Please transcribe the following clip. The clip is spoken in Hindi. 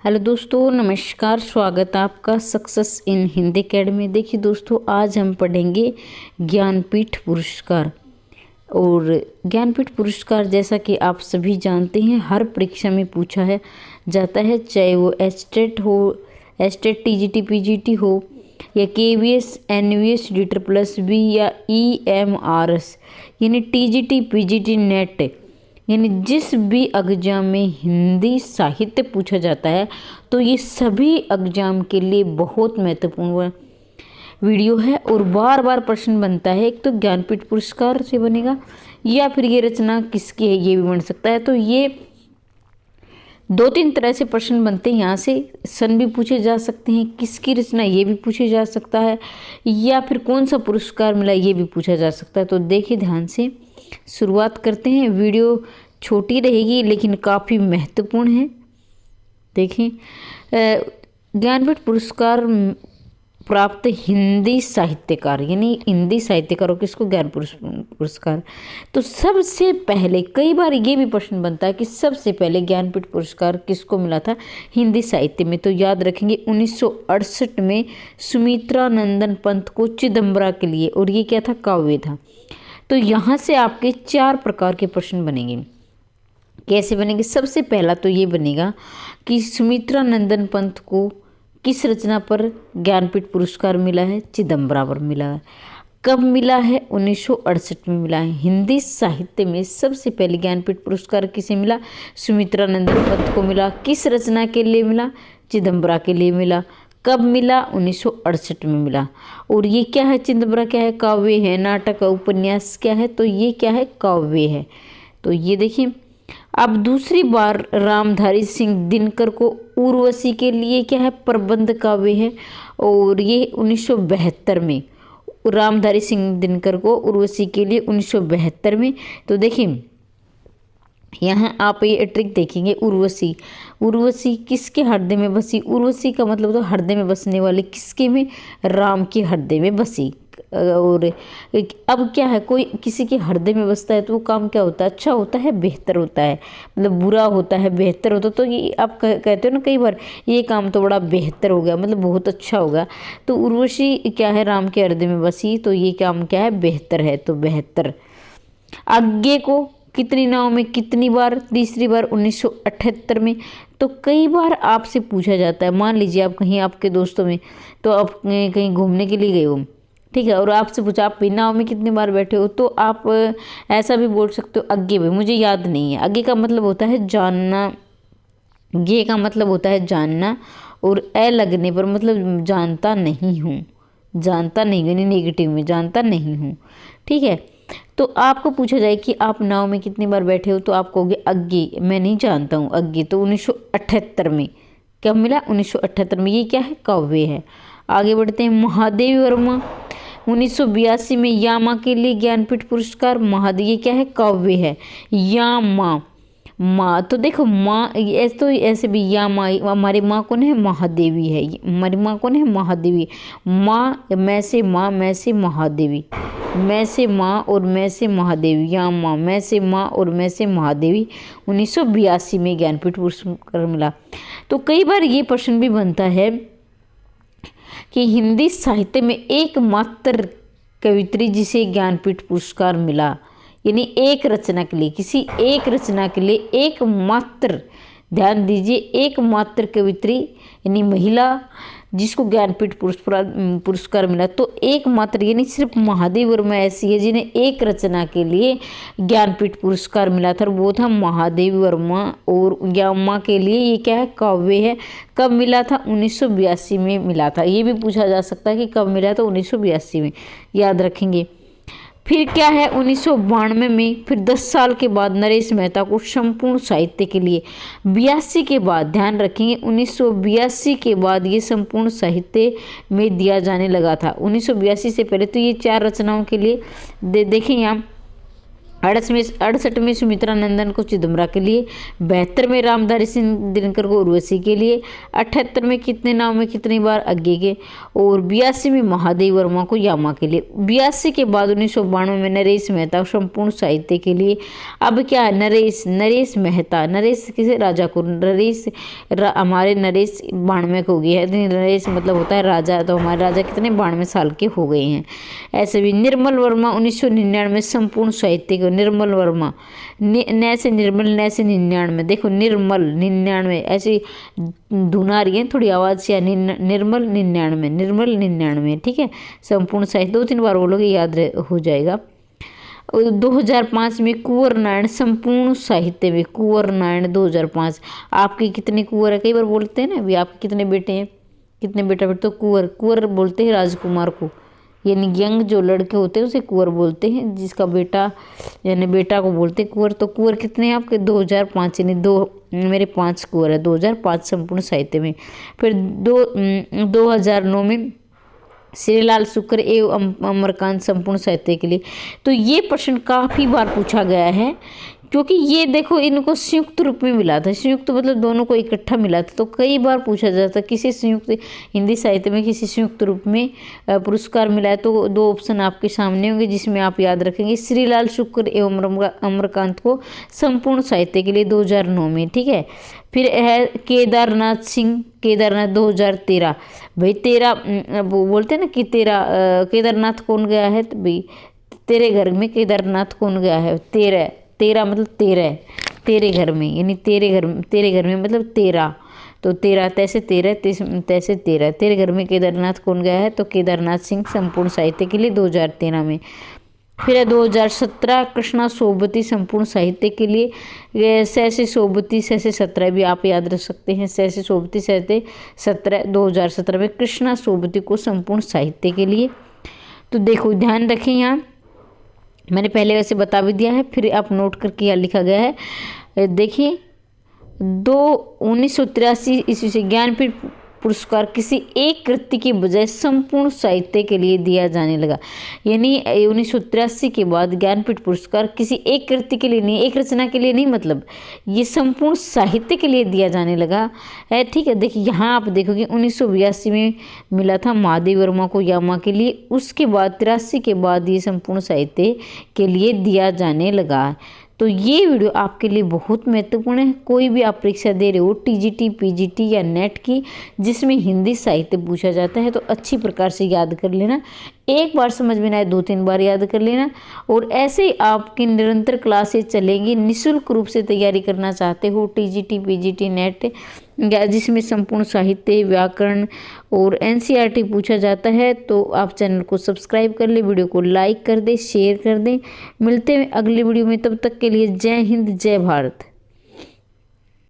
हेलो दोस्तों, नमस्कार। स्वागत है आपका सक्सेस इन हिंदी अकेडमी। देखिए दोस्तों, आज हम पढ़ेंगे ज्ञानपीठ पुरस्कार। और ज्ञानपीठ पुरस्कार जैसा कि आप सभी जानते हैं हर परीक्षा में पूछा है जाता है, चाहे वो एस्टेट हो, एस्टेट टीजीटी पीजीटी हो, या केवीएस एनवीएस DSSB या EMRS यानी टीजीटी पीजीटी नेट, यानी जिस भी एग्जाम में हिंदी साहित्य पूछा जाता है तो ये सभी एग्जाम के लिए बहुत महत्वपूर्ण वीडियो है। और बार बार प्रश्न बनता है, एक तो ज्ञानपीठ पुरस्कार से बनेगा या फिर ये रचना किसकी है ये भी बन सकता है। तो ये दो तीन तरह से प्रश्न बनते हैं। यहाँ से सन भी पूछे जा सकते हैं, किसकी रचना ये भी पूछे जा सकता है, या फिर कौन सा पुरस्कार मिला ये भी पूछा जा सकता है। तो देखिए ध्यान से, शुरुआत करते हैं। वीडियो छोटी रहेगी लेकिन काफ़ी महत्वपूर्ण है। देखें, ज्ञानपीठ पुरस्कार प्राप्त हिंदी साहित्यकार, यानी हिंदी साहित्यकारों किसको ज्ञान पुरस्कार। तो सबसे पहले, कई बार ये भी प्रश्न बनता है कि सबसे पहले ज्ञानपीठ पुरस्कार किसको मिला था हिंदी साहित्य में। तो याद रखेंगे 1968 में सुमित्रा नंदन पंत को चिदम्बरा के लिए, और ये क्या था, काव्य था। तो यहाँ से आपके 4 प्रकार के प्रश्न बनेंगे। कैसे बनेंगे? सबसे पहला तो ये बनेगा कि सुमित्रा नंदन पंत को किस रचना पर ज्ञानपीठ पुरस्कार मिला है? चिदम्बरा पर मिला है। कब मिला है? 1968 में मिला है। हिंदी साहित्य में सबसे पहले ज्ञानपीठ पुरस्कार किसे मिला? सुमित्रा नंदन पंत को मिला। किस रचना के लिए मिला? चिदम्बरा के लिए मिला। कब मिला? 1968 में मिला। और ये क्या है? चिदम्बरा क्या है? काव्य है, नाटक, उपन्यास क्या है? तो ये क्या है? काव्य है। तो ये देखिए, अब दूसरी बार रामधारी सिंह दिनकर को उर्वशी के लिए क्या है? प्रबंध काव्य है। और ये 1972 में, रामधारी सिंह दिनकर को उर्वशी के लिए 1972 में। तो देखिए यहाँ आप ये ट्रिक देखेंगे, उर्वशी, उर्वशी किसके हृदय में बसी? उर्वशी का मतलब तो हृदय में बसने वाले, किसके में? राम के हृदय में बसी। और अब क्या है, कोई किसी के हृदय में बसता है तो वो काम क्या होता है? अच्छा होता है, बेहतर होता है, मतलब बुरा होता है, बेहतर होता है। तो ये आप कहते हो ना कई बार, ये काम तो बड़ा बेहतर हो गया, मतलब बहुत अच्छा होगा। तो उर्वशी क्या है? राम के हृदय में बसी, तो ये काम क्या है? बेहतर है, तो बेहतर। आगे को कितनी नाव में कितनी बार? तीसरी बार 1978 में। तो कई बार आपसे पूछा जाता है, मान लीजिए आप कहीं आपके दोस्तों में, तो आप कहीं घूमने के लिए गए हो, ठीक है, और आपसे पूछा आप नाव में कितनी बार बैठे हो, तो आप ऐसा भी बोल सकते हो, आगे भी मुझे याद नहीं है। आगे का मतलब होता है जानना, ये का मतलब होता है जानना, और ए लगने पर मतलब जानता नहीं हूँ, जानता नहीं, यानी नेगेटिव में जानता नहीं हूँ, ठीक है। तो आपको पूछा जाए कि आप नाव में कितनी बार बैठे हो, तो आप कहोगे अग्गे, मैं नहीं जानता हूँ अग्गे। तो 1978 में क्या मिला? 1978 में। ये क्या है? काव्य है। आगे बढ़ते हैं। महादेवी वर्मा 1982 में यामा के लिए ज्ञानपीठ पुरस्कार। महादेवी, ये क्या है? काव्य है। यामा, माँ, तो देखो माँ, ऐसे तो ऐसे भी या माँ, हमारी माँ कौन है? महादेवी है। हमारी माँ कौन है? महादेवी। माँ, मैं से माँ, मैं से महादेवी, मैं से माँ और मैं से महादेवी, या माँ, मैं से माँ और मैं से महादेवी। 1982 में ज्ञानपीठ पुरस्कार मिला। तो कई बार ये प्रश्न भी बनता है कि हिंदी साहित्य में एकमात्र कवित्री जिसे ज्ञानपीठ पुरस्कार मिला, यानी एक रचना के लिए, किसी एक रचना के लिए एकमात्र, ध्यान दीजिए, एकमात्र कवित्री यानी महिला जिसको ज्ञानपीठ पुरस्कार मिला। तो एकमात्र यानी सिर्फ महादेवी वर्मा ऐसी है जिन्हें एक रचना के लिए ज्ञानपीठ पुरस्कार मिला था, और वो था महादेवी वर्मा। और यामा के लिए ये क्या है? काव्य है। कब मिला था? 1982 में मिला था। ये भी पूछा जा सकता है कि कब मिला था? 1982 में, याद रखेंगे। फिर क्या है? 1992 में, फिर 10 साल के बाद नरेश मेहता को संपूर्ण साहित्य के लिए, 82 के बाद, ध्यान रखेंगे 1982 के बाद ये संपूर्ण साहित्य में दिया जाने लगा था। 1982 से पहले तो ये 4 रचनाओं के लिए देखें यहाँ, 68वें सुमित्रा नंदन को चिदम्बरा के लिए, 72वें रामधारी सिंह दिनकर को उर्वशी के लिए, 78वें कितने नाव में कितनी बार आगे के, और 82वें महादेव वर्मा को यामा के लिए। 82 के बाद 1992 में नरेश मेहता संपूर्ण साहित्य के लिए। अब क्या है, नरेश मेहता, नरेश किसे, राजा को, हमारे नरेश 92 हो गए हैं, नरेश मतलब होता है राजा, तो हमारे राजा कितने 92 साल के हो गए हैं। ऐसे भी निर्मल वर्मा 1999 संपूर्ण साहित्य को, निर्मल वर्मा न से निर्मल, न से 99, देखो निर्मल 99, ऐसी धुन आ रही है थोड़ी आवाज़ से, निर्मल 99, निर्मल 99, ठीक है। संपूर्ण साहित्य 2-3 बार बोलोगे याद हो जाएगा। 2005 में कुंवर नारायण संपूर्ण साहित्य में, कुंवर नारायण 2005। आपके कितने कुंवर है, कई बार बोलते हैं ना अभी आपके कितने बेटे हैं, कितने बेटा बेटे, तो कुंवर बोलते हैं राजकुमार को, यानी यंग जो लड़के होते हैं उसे कुंवर बोलते हैं, जिसका बेटा यानी बेटा को बोलते हैं कुंवर। तो कुंवर कितने हैं आपके, 2005, यानी मेरे 5 कुंवर है 2005 संपूर्ण साहित्य में। फिर 2009 में श्रीलाल शुक्र एवं अमरकांत संपूर्ण साहित्य के लिए। तो ये प्रश्न काफ़ी बार पूछा गया है, क्योंकि ये देखो इनको संयुक्त रूप में मिला था, संयुक्त मतलब दोनों को इकट्ठा मिला था, तो कई बार पूछा जाता है किसी संयुक्त हिंदी साहित्य में किसी संयुक्त रूप में पुरस्कार मिला है। तो 2 ऑप्शन आपके सामने होंगे जिसमें आप याद रखेंगे, श्रीलाल शुक्र एवं अमरकांत को संपूर्ण साहित्य के लिए 2009 में, ठीक है। फिर है केदारनाथ सिंह, केदारनाथ 2013, भाई 13 वो बोलते हैं ना कि केदारनाथ कौन गया है, तो भाई तेरे घर में केदारनाथ कौन गया है, 13 मतलब 13 तेरे घर में, यानी तेरे घर में मतलब 13, तो 13 तैसे 13 तैसे 13, तेरे घर में केदारनाथ कौन गया है, तो केदारनाथ सिंह संपूर्ण साहित्य के लिए 2013 में। फिर है 2017 कृष्णा सोबती संपूर्ण साहित्य के लिए, सहसे सोबती सहसे 17 भी आप याद रख सकते हैं, सहसे सोबती सहसे 17 2017 में कृष्णा सोबती को संपूर्ण साहित्य के लिए। तो देखो ध्यान रखें, यहाँ मैंने पहले वैसे बता भी दिया है, फिर आप नोट करके यहाँ लिखा गया है। देखिए 1983 ईस्वी से ज्ञानपीठ पुरस्कार किसी एक कृति के बजाय संपूर्ण साहित्य के लिए दिया जाने लगा, यानी 1983 के बाद ज्ञानपीठ पुरस्कार किसी एक कृति के लिए नहीं, एक रचना के लिए नहीं, मतलब ये संपूर्ण साहित्य के लिए दिया जाने लगा है, ठीक है। देखिए यहाँ आप देखोगे 1982 में मिला था महादेव वर्मा को यामा के लिए, उसके बाद 83 के बाद ये संपूर्ण साहित्य के लिए दिया जाने लगा। तो ये वीडियो आपके लिए बहुत महत्वपूर्ण है। कोई भी आप परीक्षा दे रहे हो टीजीटी, पीजीटी या नेट की, जिसमें हिंदी साहित्य पूछा जाता है, तो अच्छी प्रकार से याद कर लेना, एक बार समझ में ना आए 2-3 बार याद कर लेना। और ऐसे ही आपकी निरंतर क्लासेस चलेंगी, निःशुल्क रूप से तैयारी करना चाहते हो टीजीटी, पीजीटी, नेट या जिसमें संपूर्ण साहित्य, व्याकरण और एनसीईआरटी पूछा जाता है, तो आप चैनल को सब्सक्राइब कर ले, वीडियो को लाइक कर दे, शेयर कर दें। मिलते हैं अगली वीडियो में, तब तक के लिए जय हिंद, जय भारत।